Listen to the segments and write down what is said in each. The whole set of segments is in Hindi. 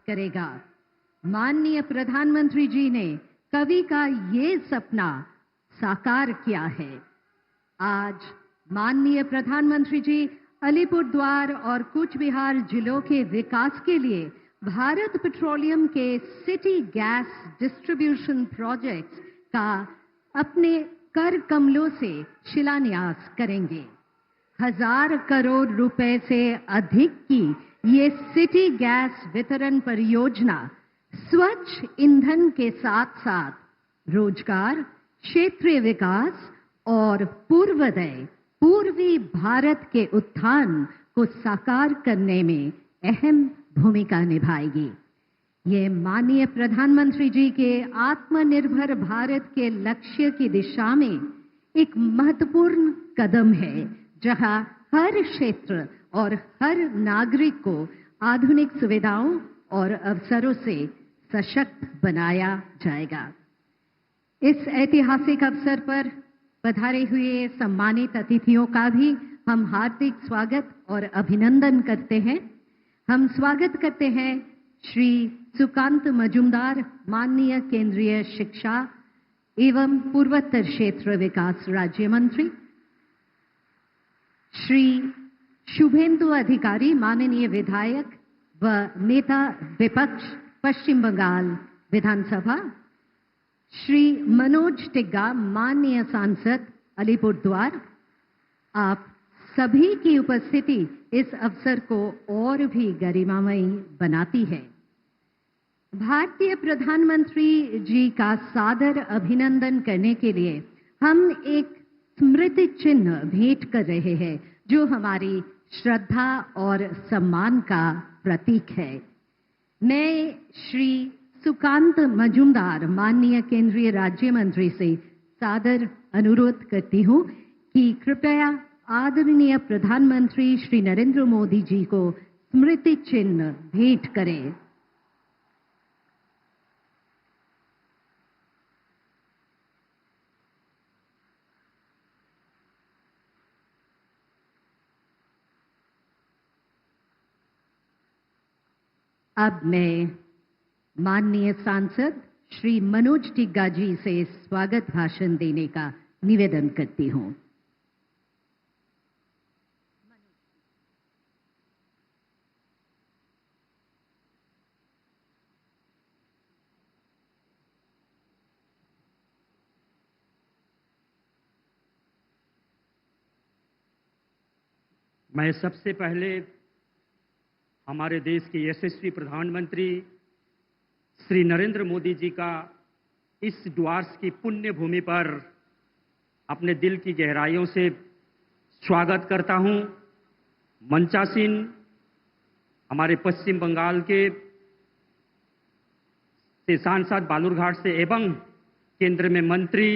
करेगा। माननीय प्रधानमंत्री जी ने कवि का ये सपना साकार किया है। आज माननीय प्रधानमंत्री जी अलीपुरद्वार और कूच बिहार जिलों के विकास के लिए भारत पेट्रोलियम के सिटी गैस डिस्ट्रीब्यूशन प्रोजेक्ट्स का अपने कर कमलों से शिलान्यास करेंगे। 1000 करोड़ रुपए से अधिक की ये सिटी गैस वितरण परियोजना स्वच्छ ईंधन के साथ साथ रोजगार, क्षेत्रीय विकास और पूर्वोदय पूर्वी भारत के उत्थान को साकार करने में अहम भूमिका निभाएगी। ये माननीय प्रधानमंत्री जी के आत्मनिर्भर भारत के लक्ष्य की दिशा में एक महत्वपूर्ण कदम है, जहां हर क्षेत्र और हर नागरिक को आधुनिक सुविधाओं और अवसरों से सशक्त बनाया जाएगा। इस ऐतिहासिक अवसर पर पधारे हुए सम्मानित अतिथियों का भी हम हार्दिक स्वागत और अभिनंदन करते हैं। हम स्वागत करते हैं श्री सुकांत मजुमदार, माननीय केंद्रीय शिक्षा एवं पूर्वोत्तर क्षेत्र विकास राज्य मंत्री, श्री शुभेंदु अधिकारी, माननीय विधायक व नेता विपक्ष पश्चिम बंगाल विधानसभा, श्री मनोज टिग्गा, माननीय सांसद अलीपुरद्वार। आप सभी की उपस्थिति इस अवसर को और भी गरिमामयी बनाती है। भारतीय प्रधानमंत्री जी का सादर अभिनंदन करने के लिए हम एक स्मृति चिन्ह भेंट कर रहे हैं, जो हमारी श्रद्धा और सम्मान का प्रतीक है। मैं श्री सुकांत मजुमदार, माननीय केंद्रीय राज्य मंत्री से सादर अनुरोध करती हूं कि कृपया आदरणीय प्रधानमंत्री श्री नरेंद्र मोदी जी को स्मृति चिन्ह भेंट करें। अब मैं माननीय सांसद श्री मनोज टिग्गा जी से स्वागत भाषण देने का निवेदन करती हूं। मैं सबसे पहले हमारे देश के यशस्वी प्रधानमंत्री श्री नरेंद्र मोदी जी का इस द्वारस की पुण्य भूमि पर अपने दिल की गहराइयों से स्वागत करता हूं। मंचासीन हमारे पश्चिम बंगाल के सांसद बालूरघाट से एवं केंद्र में मंत्री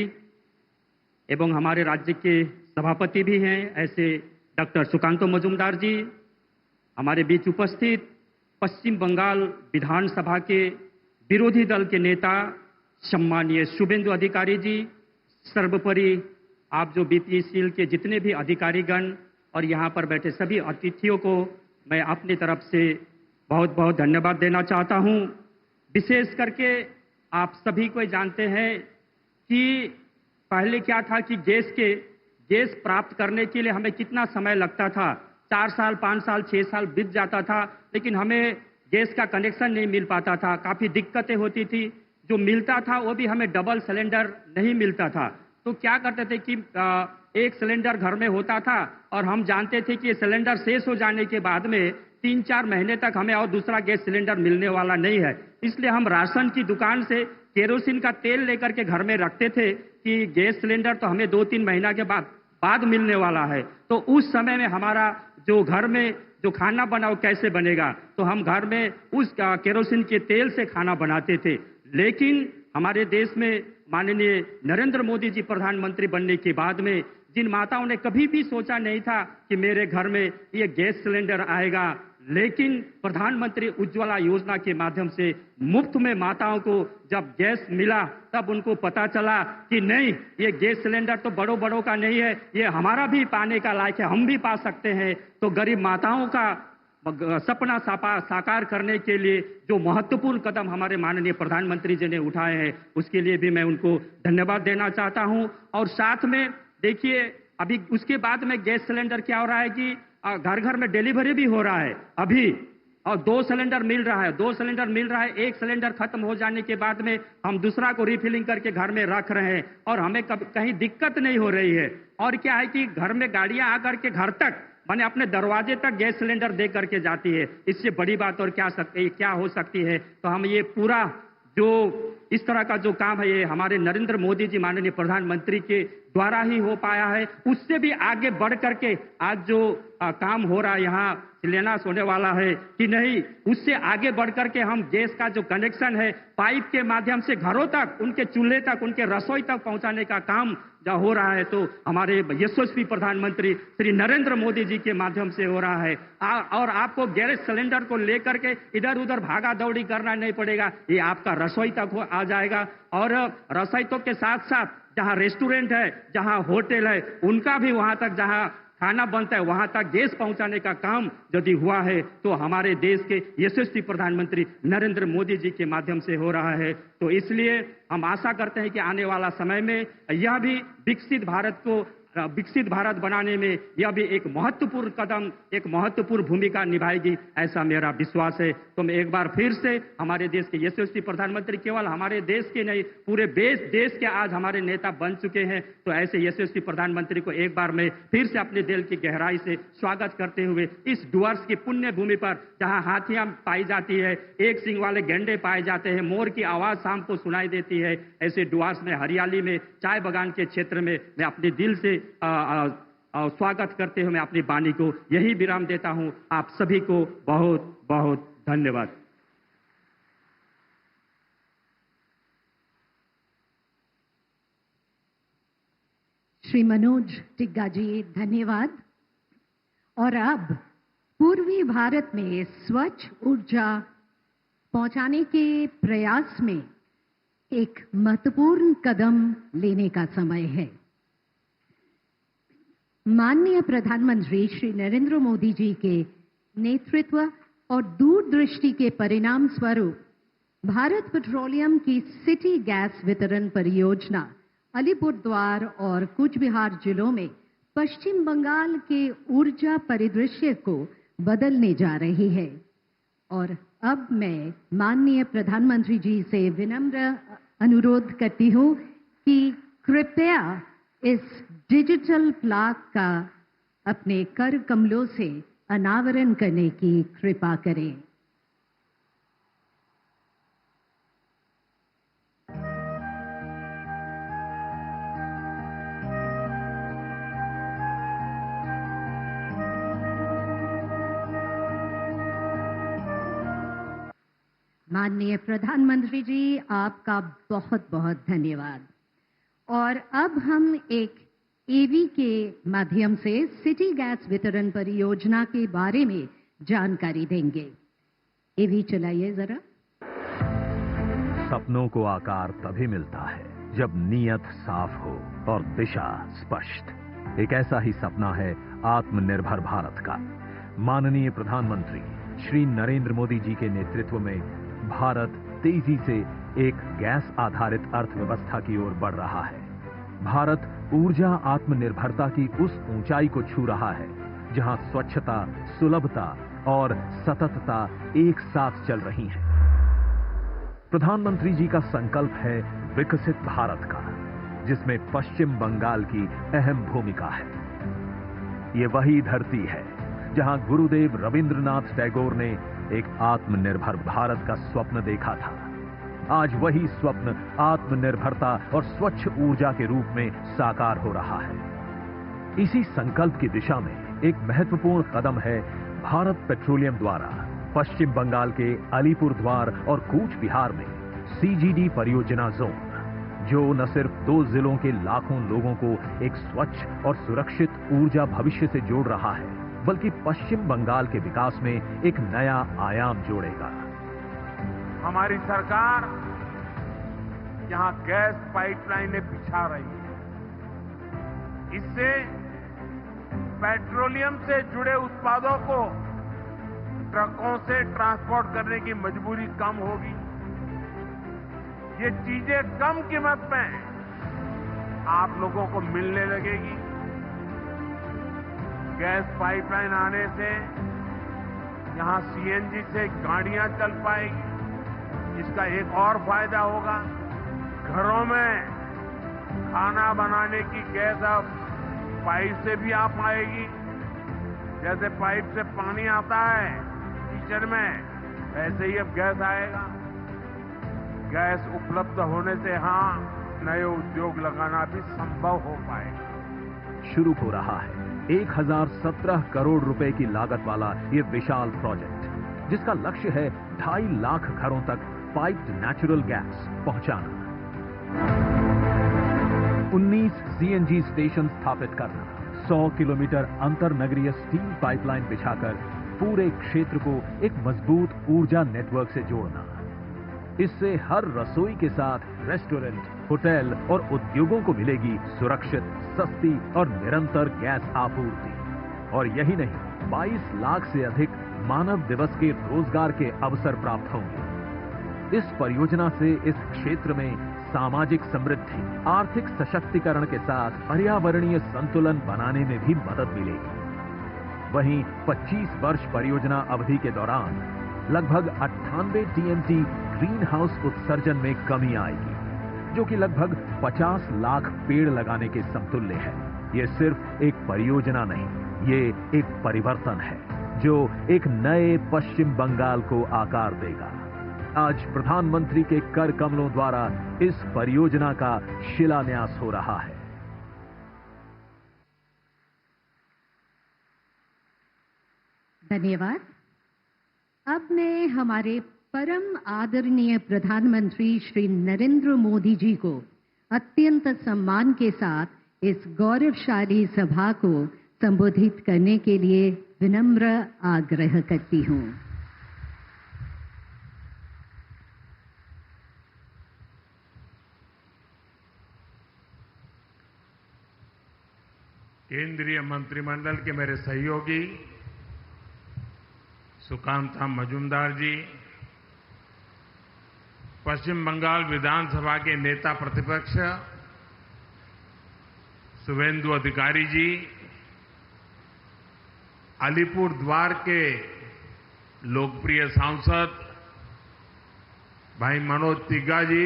एवं हमारे राज्य के सभापति भी हैं, ऐसे डॉक्टर सुकांतो मजुमदार जी, हमारे बीच उपस्थित पश्चिम बंगाल विधानसभा के विरोधी दल के नेता सम्मानीय शुभेंदु अधिकारी जी, सर्वोपरि आप जो बीपीसीएल के जितने भी अधिकारीगण और यहाँ पर बैठे सभी अतिथियों को मैं अपनी तरफ से बहुत बहुत धन्यवाद देना चाहता हूँ। विशेष करके आप सभी को जानते हैं कि पहले क्या था कि गैस प्राप्त करने के लिए हमें कितना समय लगता था। 4 साल, 5 साल, 6 साल बीत जाता था, लेकिन हमें गैस का कनेक्शन नहीं मिल पाता था। काफ़ी दिक्कतें होती थी। जो मिलता था वो भी हमें डबल सिलेंडर नहीं मिलता था। तो क्या करते थे कि एक सिलेंडर घर में होता था और हम जानते थे कि ये सिलेंडर शेष हो जाने के बाद में 3-4 महीने तक हमें और दूसरा गैस सिलेंडर मिलने वाला नहीं है। इसलिए हम राशन की दुकान से केरोसिन का तेल लेकर के घर में रखते थे कि गैस सिलेंडर तो हमें 2-3 महीना के बाद मिलने वाला है। तो उस समय में हमारा जो घर में जो खाना बनाओ कैसे बनेगा, तो हम घर में उस केरोसिन के तेल से खाना बनाते थे। लेकिन हमारे देश में माननीय नरेंद्र मोदी जी प्रधानमंत्री बनने के बाद में जिन माताओं ने कभी भी सोचा नहीं था कि मेरे घर में ये गैस सिलेंडर आएगा, लेकिन प्रधानमंत्री उज्ज्वला योजना के माध्यम से मुफ्त में माताओं को जब गैस मिला तब उनको पता चला कि नहीं, ये गैस सिलेंडर तो बड़ों का नहीं है, ये हमारा भी पाने का लायक है, हम भी पा सकते हैं। तो गरीब माताओं का सपना साकार करने के लिए जो महत्वपूर्ण कदम हमारे माननीय प्रधानमंत्री जी ने उठाए हैं, उसके लिए भी मैं उनको धन्यवाद देना चाहता हूं। और साथ में देखिए, अभी उसके बाद में गैस सिलेंडर क्या हो रहा है कि घर घर में डिलीवरी भी हो रहा है अभी, और 2 सिलेंडर मिल रहा है, 2 सिलेंडर मिल रहा है। 1 सिलेंडर खत्म हो जाने के बाद में हम दूसरा को रिफिलिंग करके घर में रख रहे हैं और हमें कहीं दिक्कत नहीं हो रही है। और क्या है कि घर में गाड़ियां आकर के घर तक, माने अपने दरवाजे तक गैस सिलेंडर दे करके जाती है। इससे बड़ी बात और क्या हो सकती है। तो हम ये पूरा जो इस तरह का जो काम है, ये हमारे नरेंद्र मोदी जी माननीय प्रधानमंत्री के द्वारा ही हो पाया है। उससे भी आगे बढ़ करके आज जो काम हो रहा है, यहाँ शिलान्यास होने वाला है कि नहीं, उससे आगे बढ़ करके हम गैस का जो कनेक्शन है पाइप के माध्यम से घरों तक, उनके चूल्हे तक, उनके रसोई तक पहुंचाने का काम जो हो रहा है, तो हमारे यशस्वी प्रधानमंत्री श्री नरेंद्र मोदी जी के माध्यम से हो रहा है। और आपको गैस सिलेंडर को लेकर के इधर उधर भागा दौड़ी करना नहीं पड़ेगा, ये आपका रसोई तक आ जाएगा। और रसोई तक के साथ साथ जहां रेस्टोरेंट है, जहां होटल है, उनका भी वहां तक जहां खाना बनता है वहां तक गैस पहुंचाने का काम यदि हुआ है तो हमारे देश के यशस्वी प्रधानमंत्री नरेंद्र मोदी जी के माध्यम से हो रहा है। तो इसलिए हम आशा करते हैं कि आने वाला समय में यह भी विकसित भारत बनाने में यह भी एक महत्वपूर्ण कदम, एक महत्वपूर्ण भूमिका निभाएगी, ऐसा मेरा विश्वास है। तो मैं एक बार फिर से हमारे देश के यशस्वी प्रधानमंत्री, केवल हमारे देश के नहीं पूरे देश के आज हमारे नेता बन चुके हैं, तो ऐसे यशस्वी प्रधानमंत्री को एक बार मैं फिर से अपने दिल की गहराई से स्वागत करते हुए इस डुअर्स की पुण्य भूमि पर, जहां हाथियां पाई जाती है, एक सिंग वाले गैंडे पाए जाते हैं, मोर की आवाज शाम को सुनाई देती है, ऐसे डुअर्स में, हरियाली में, चाय बागान के क्षेत्र में मैं अपने दिल से स्वागत करते हुए मैं अपनी वाणी को यही विराम देता हूं। आप सभी को बहुत बहुत धन्यवाद। श्री मनोज टिग्गा जी, धन्यवाद। और अब पूर्वी भारत में स्वच्छ ऊर्जा पहुंचाने के प्रयास में एक महत्वपूर्ण कदम लेने का समय है। माननीय प्रधानमंत्री श्री नरेंद्र मोदी जी के नेतृत्व और दूरदृष्टि के परिणाम स्वरूप भारत पेट्रोलियम की सिटी गैस वितरण परियोजना अलीपुरद्वार और कूच बिहार जिलों में पश्चिम बंगाल के ऊर्जा परिदृश्य को बदलने जा रही है। और अब मैं माननीय प्रधानमंत्री जी से विनम्र अनुरोध करती हूं कि कृपया इस डिजिटल प्लाक का अपने कर कमलों से अनावरण करने की कृपा करें। माननीय प्रधानमंत्री जी, आपका बहुत बहुत धन्यवाद। और अब हम एक एवी के माध्यम से सिटी गैस वितरण परियोजना के बारे में जानकारी देंगे। एवी चलाइए जरा। सपनों को आकार तभी मिलता है जब नीयत साफ हो और दिशा स्पष्ट। एक ऐसा ही सपना है आत्मनिर्भर भारत का। माननीय प्रधानमंत्री श्री नरेंद्र मोदी जी के नेतृत्व में भारत तेजी से एक गैस आधारित अर्थव्यवस्था की ओर बढ़ रहा है। भारत ऊर्जा आत्मनिर्भरता की उस ऊंचाई को छू रहा है जहां स्वच्छता, सुलभता और सततता एक साथ चल रही हैं। प्रधानमंत्री जी का संकल्प है विकसित भारत का, जिसमें पश्चिम बंगाल की अहम भूमिका है। ये वही धरती है जहां गुरुदेव रविंद्रनाथ टैगोर ने एक आत्मनिर्भर भारत का स्वप्न देखा था। आज वही स्वप्न आत्मनिर्भरता और स्वच्छ ऊर्जा के रूप में साकार हो रहा है। इसी संकल्प की दिशा में एक महत्वपूर्ण कदम है भारत पेट्रोलियम द्वारा पश्चिम बंगाल के अलीपुरद्वार और कूच बिहार में सीजीडी परियोजना जोन, जो न सिर्फ 2 जिलों के लाखों लोगों को एक स्वच्छ और सुरक्षित ऊर्जा भविष्य से जोड़ रहा है, बल्कि पश्चिम बंगाल के विकास में एक नया आयाम जोड़ेगा। हमारी सरकार यहां गैस पाइपलाइनें बिछा रही है। इससे पेट्रोलियम से जुड़े उत्पादों को ट्रकों से ट्रांसपोर्ट करने की मजबूरी कम होगी। ये चीजें कम कीमत में आप लोगों को मिलने लगेगी। गैस पाइपलाइन आने से यहां सीएनजी से गाड़ियां चल पाएगी। इसका एक और फायदा होगा, घरों में खाना बनाने की गैस अब पाइप से भी आ पाएगी। जैसे पाइप से पानी आता है किचन में, वैसे ही अब गैस आएगा। गैस उपलब्ध होने से नए उद्योग लगाना भी संभव हो पाएगा। शुरू हो रहा है 1017 करोड़ रुपए की लागत वाला ये विशाल प्रोजेक्ट, जिसका लक्ष्य है 2.5 लाख घरों तक पाइप्ड नेचुरल गैस पहुंचाना, 19 सीएनजी स्टेशन स्थापित करना, 100 किलोमीटर अंतर नगरीय स्टील पाइपलाइन बिछाकर पूरे क्षेत्र को एक मजबूत ऊर्जा नेटवर्क से जोड़ना। इससे हर रसोई के साथ रेस्टोरेंट, होटल और उद्योगों को मिलेगी सुरक्षित, सस्ती और निरंतर गैस आपूर्ति। और यही नहीं, 22 लाख से अधिक मानव दिवस के रोजगार के अवसर प्राप्त होंगे। इस परियोजना से इस क्षेत्र में सामाजिक समृद्धि, आर्थिक सशक्तिकरण के साथ पर्यावरणीय संतुलन बनाने में भी मदद मिलेगी। वहीं 25 वर्ष परियोजना अवधि के दौरान लगभग 98 टीएमसी ग्रीन हाउस उत्सर्जन में कमी आएगी, जो कि लगभग 50 लाख पेड़ लगाने के समतुल्य है। ये सिर्फ एक परियोजना नहीं, ये एक परिवर्तन है जो एक नए पश्चिम बंगाल को आकार देगा। आज प्रधानमंत्री के कर कमलों द्वारा इस परियोजना का शिलान्यास हो रहा है। धन्यवाद। अब मैं हमारे परम आदरणीय प्रधानमंत्री श्री नरेंद्र मोदी जी को अत्यंत सम्मान के साथ इस गौरवशाली सभा को संबोधित करने के लिए विनम्र आग्रह करती हूं। केंद्रीय मंत्रिमंडल के मेरे सहयोगी सुकांता मजूमदार जी, पश्चिम बंगाल विधानसभा के नेता प्रतिपक्ष शुभेंदु अधिकारी जी, अलीपुर द्वार के लोकप्रिय सांसद भाई मनोज तिग्गा जी,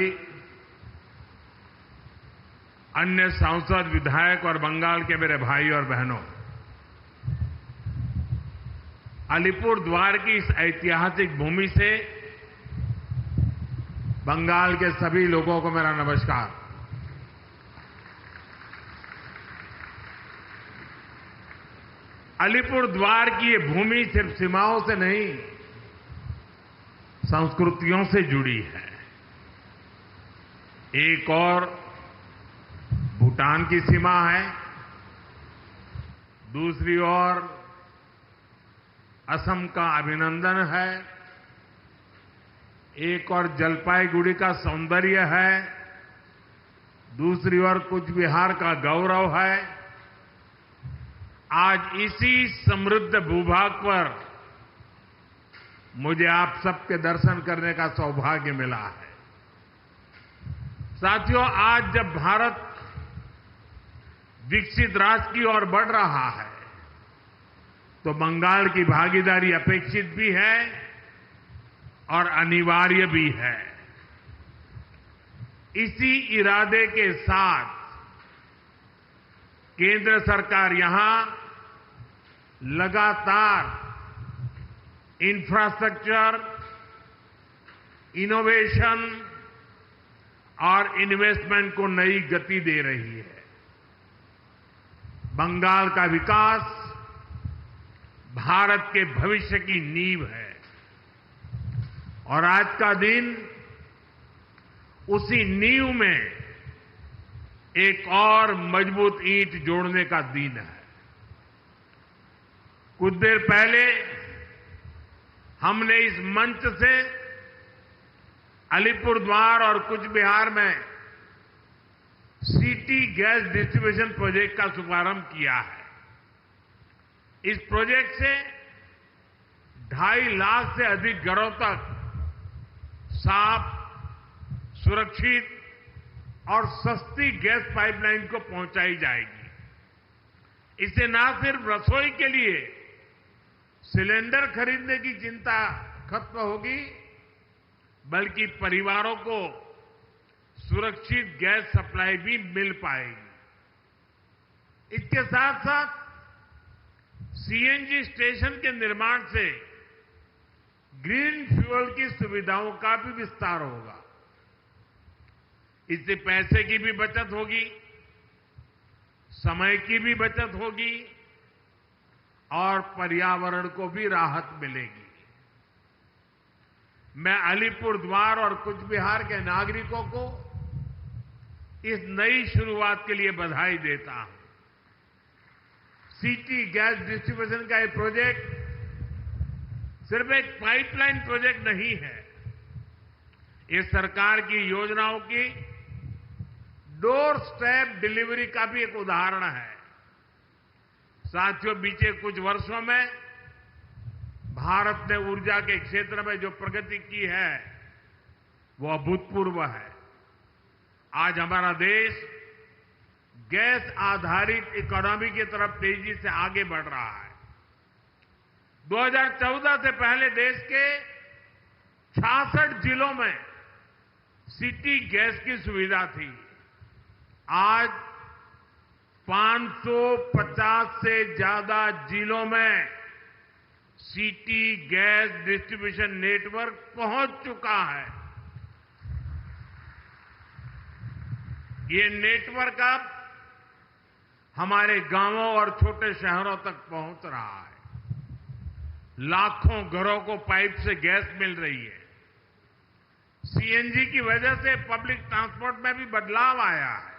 अन्य सांसद, विधायक और बंगाल के मेरे भाई और बहनों, अलीपुर द्वार की इस ऐतिहासिक भूमि से बंगाल के सभी लोगों को मेरा नमस्कार। अलीपुर द्वार की ये भूमि सिर्फ सीमाओं से नहीं, संस्कृतियों से जुड़ी है। एक और भूटान की सीमा है, दूसरी ओर असम का अभिनंदन है, एक और जलपाईगुड़ी का सौंदर्य है, दूसरी ओर कूच बिहार का गौरव है। आज इसी समृद्ध भूभाग पर मुझे आप सबके दर्शन करने का सौभाग्य मिला है। साथियों, आज जब भारत विकसित राष्ट्र की ओर बढ़ रहा है तो बंगाल की भागीदारी अपेक्षित भी है और अनिवार्य भी है। इसी इरादे के साथ केंद्र सरकार यहां लगातार इंफ्रास्ट्रक्चर, इनोवेशन और इन्वेस्टमेंट को नई गति दे रही है। बंगाल का विकास भारत के भविष्य की नींव है और आज का दिन उसी नींव में एक और मजबूत ईंट जोड़ने का दिन है। कुछ देर पहले हमने इस मंच से अलीपुर द्वार और कूच बिहार में सिटी गैस डिस्ट्रीब्यूशन प्रोजेक्ट का शुभारंभ किया है। इस प्रोजेक्ट से 2.5 लाख से अधिक घरों तक साफ, सुरक्षित और सस्ती गैस पाइपलाइन को पहुंचाई जाएगी। इससे न सिर्फ रसोई के लिए सिलेंडर खरीदने की चिंता खत्म होगी, बल्कि परिवारों को सुरक्षित गैस सप्लाई भी मिल पाएगी। इसके साथ साथ सीएनजी स्टेशन के निर्माण से ग्रीन फ्यूल की सुविधाओं का भी विस्तार होगा। इससे पैसे की भी बचत होगी, समय की भी बचत होगी और पर्यावरण को भी राहत मिलेगी। मैं अलीपुरद्वार और कूच बिहार के नागरिकों को इस नई शुरुआत के लिए बधाई देता हूं। सिटी गैस डिस्ट्रीब्यूशन का ये प्रोजेक्ट सिर्फ एक पाइपलाइन प्रोजेक्ट नहीं है, ये सरकार की योजनाओं की डोर स्टेप डिलीवरी का भी एक उदाहरण है। साथियों, बीते कुछ वर्षों में भारत ने ऊर्जा के क्षेत्र में जो प्रगति की है वो अभूतपूर्व है। आज हमारा देश गैस आधारित इकोनॉमी की तरफ तेजी से आगे बढ़ रहा है। 2014 से पहले देश के 66 जिलों में सिटी गैस की सुविधा थी। आज 550 से ज्यादा जिलों में सिटी गैस डिस्ट्रीब्यूशन नेटवर्क पहुंच चुका है। ये नेटवर्क अब हमारे गांवों और छोटे शहरों तक पहुंच रहा है। लाखों घरों को पाइप से गैस मिल रही है। सीएनजी की वजह से पब्लिक ट्रांसपोर्ट में भी बदलाव आया है।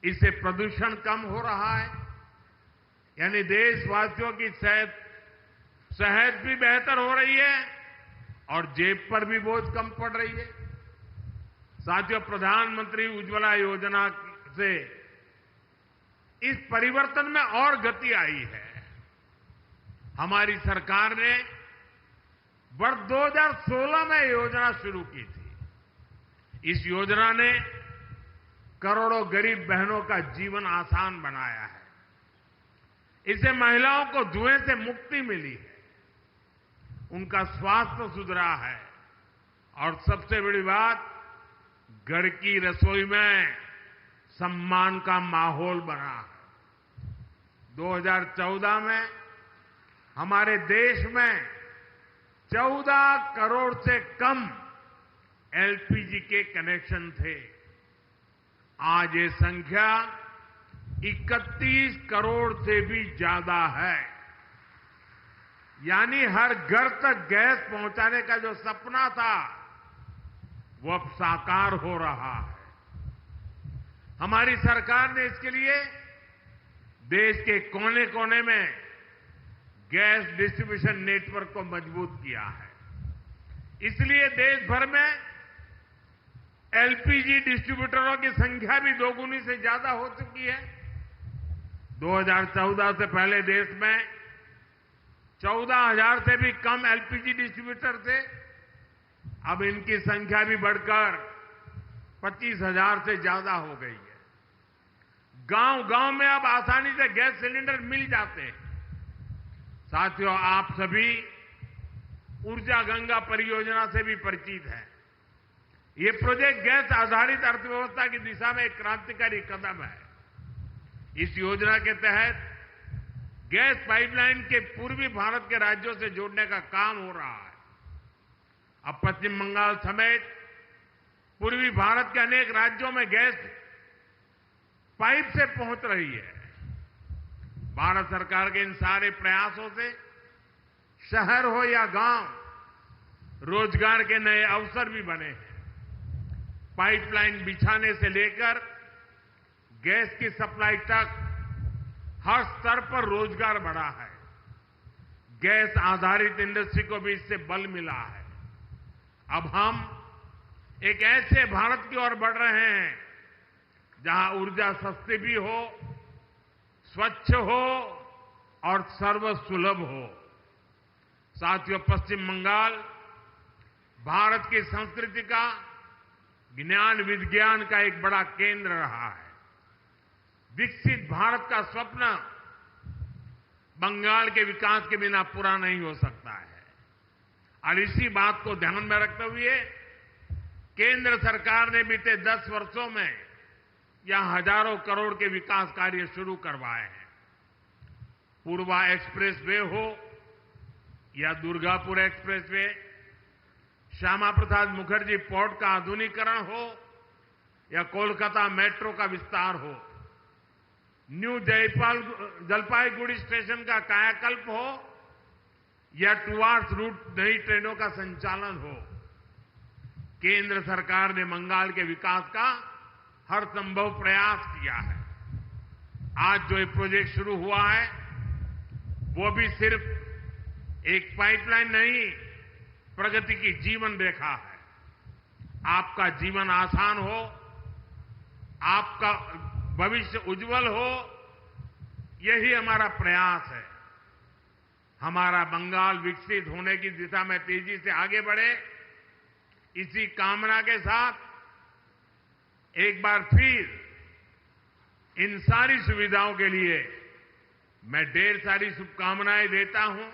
इससे प्रदूषण कम हो रहा है, यानी देशवासियों की सेहत भी बेहतर हो रही है और जेब पर भी बोझ कम पड़ रही है। साथियों, प्रधानमंत्री उज्ज्वला योजना से इस परिवर्तन में और गति आई है। हमारी सरकार ने वर्ष 2016 में योजना शुरू की थी। इस योजना ने करोड़ों गरीब बहनों का जीवन आसान बनाया है। इससे महिलाओं को धुएं से मुक्ति मिली है, उनका स्वास्थ्य सुधरा है और सबसे बड़ी बात, घर की रसोई में सम्मान का माहौल बना है। 2014 में हमारे देश में 14 करोड़ से कम एलपीजी के कनेक्शन थे। आज ये संख्या 31 करोड़ से भी ज्यादा है। यानी हर घर तक गैस पहुंचाने का जो सपना था वो अब साकार हो रहा है। हमारी सरकार ने इसके लिए देश के कोने कोने में गैस डिस्ट्रीब्यूशन नेटवर्क को मजबूत किया है। इसलिए देश भर में एलपीजी डिस्ट्रीब्यूटरों की संख्या भी दोगुनी से ज्यादा हो चुकी है। 2014 से पहले देश में 14,000 से भी कम एलपीजी डिस्ट्रीब्यूटर थे। अब इनकी संख्या भी बढ़कर 25,000 से ज्यादा हो गई है। गांव-गांव में अब आसानी से गैस सिलेंडर मिल जाते हैं। साथियों, आप सभी ऊर्जा गंगा परियोजना से भी परिचित हैं। ये प्रोजेक्ट गैस आधारित अर्थव्यवस्था की दिशा में एक क्रांतिकारी कदम है। इस योजना के तहत गैस पाइपलाइन के पूर्वी भारत के राज्यों से जोड़ने का काम हो रहा है। अब पश्चिम बंगाल समेत पूर्वी भारत के अनेक राज्यों में गैस पाइप से पहुंच रही है। भारत सरकार के इन सारे प्रयासों से शहर हो या गांव, रोजगार के नए अवसर भी बने हैं। पाइपलाइन बिछाने से लेकर गैस की सप्लाई तक हर स्तर पर रोजगार बढ़ा है। गैस आधारित इंडस्ट्री को भी इससे बल मिला है। अब हम एक ऐसे भारत की ओर बढ़ रहे हैं जहां ऊर्जा सस्ती भी हो, स्वच्छ हो और सर्वसुलभ हो। साथियों, पश्चिम बंगाल भारत की संस्कृति का, ज्ञान विज्ञान का एक बड़ा केंद्र रहा है। विकसित भारत का स्वप्न बंगाल के विकास के बिना पूरा नहीं हो सकता है। और इसी बात को ध्यान में रखते हुए केंद्र सरकार ने बीते 10 वर्षों में यहां हजारों करोड़ के विकास कार्य शुरू करवाए हैं। पूर्वा एक्सप्रेस वे हो या Durgapur express way, Shyama Prasad Mukherjee port का आधुनिकीकरण हो या कोलकाता मेट्रो का विस्तार हो, न्यू जलपाईगुड़ी स्टेशन का कायाकल्प हो या टुवार्ड्स रूट नई ट्रेनों का संचालन हो, केंद्र सरकार ने बंगाल के विकास का हर संभव प्रयास किया है। आज जो ये प्रोजेक्ट शुरू हुआ है वो भी सिर्फ एक पाइपलाइन नहीं, प्रगति की जीवन रेखा है। आपका जीवन आसान हो, आपका भविष्य उज्जवल हो, यही हमारा प्रयास है। हमारा बंगाल विकसित होने की दिशा में तेजी से आगे बढ़े, इसी कामना के साथ एक बार फिर इन सारी सुविधाओं के लिए मैं ढेर सारी शुभकामनाएं देता हूं।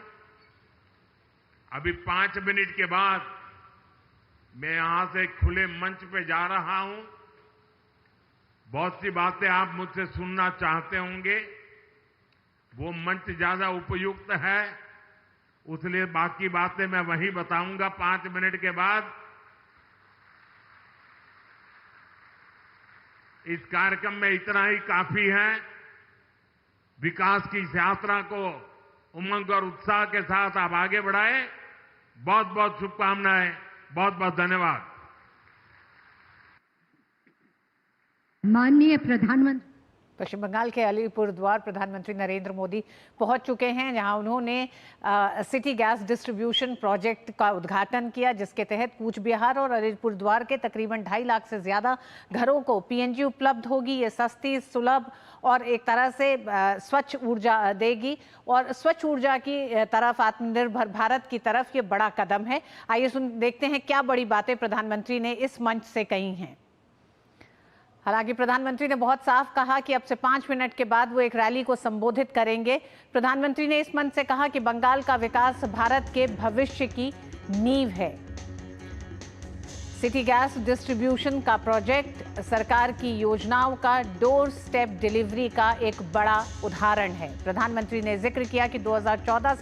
अभी 5 मिनट के बाद मैं यहां से खुले मंच पे जा रहा हूं। बहुत सी बातें आप मुझसे सुनना चाहते होंगे, वो मंच ज्यादा उपयुक्त है, इसलिए बाकी बातें मैं वहीं बताऊंगा 5 मिनट के बाद। इस कार्यक्रम में इतना ही काफी है। विकास की इस यात्रा को उमंग और उत्साह के साथ आप आगे बढ़ाएं। बहुत बहुत शुभकामनाएं, बहुत बहुत धन्यवाद। माननीय प्रधानमंत्री पश्चिम बंगाल के अलीपुरद्वार प्रधानमंत्री नरेंद्र मोदी पहुंच चुके हैं, जहां उन्होंने सिटी गैस डिस्ट्रीब्यूशन प्रोजेक्ट का उद्घाटन किया, जिसके तहत कूच बिहार और अलीपुरद्वार के तकरीबन 2.5 लाख से ज्यादा घरों को पीएनजी उपलब्ध होगी। ये सस्ती, सुलभ और एक तरह से स्वच्छ ऊर्जा देगी और स्वच्छ ऊर्जा की तरफ, आत्मनिर्भर भारत की तरफ ये बड़ा कदम है। आइए देखते हैं क्या बड़ी बातें प्रधानमंत्री ने इस मंच से कही हैं। हालांकि प्रधानमंत्री ने बहुत साफ कहा कि अब से 5 मिनट के बाद वो एक रैली को संबोधित करेंगे। प्रधानमंत्री ने इस मंच से कहा कि बंगाल का विकास भारत के भविष्य की नींव है। सिटी गैस डिस्ट्रीब्यूशन का प्रोजेक्ट सरकार की योजनाओं का डोर स्टेप डिलीवरी का एक बड़ा उदाहरण है। प्रधानमंत्री ने जिक्र किया कि 2014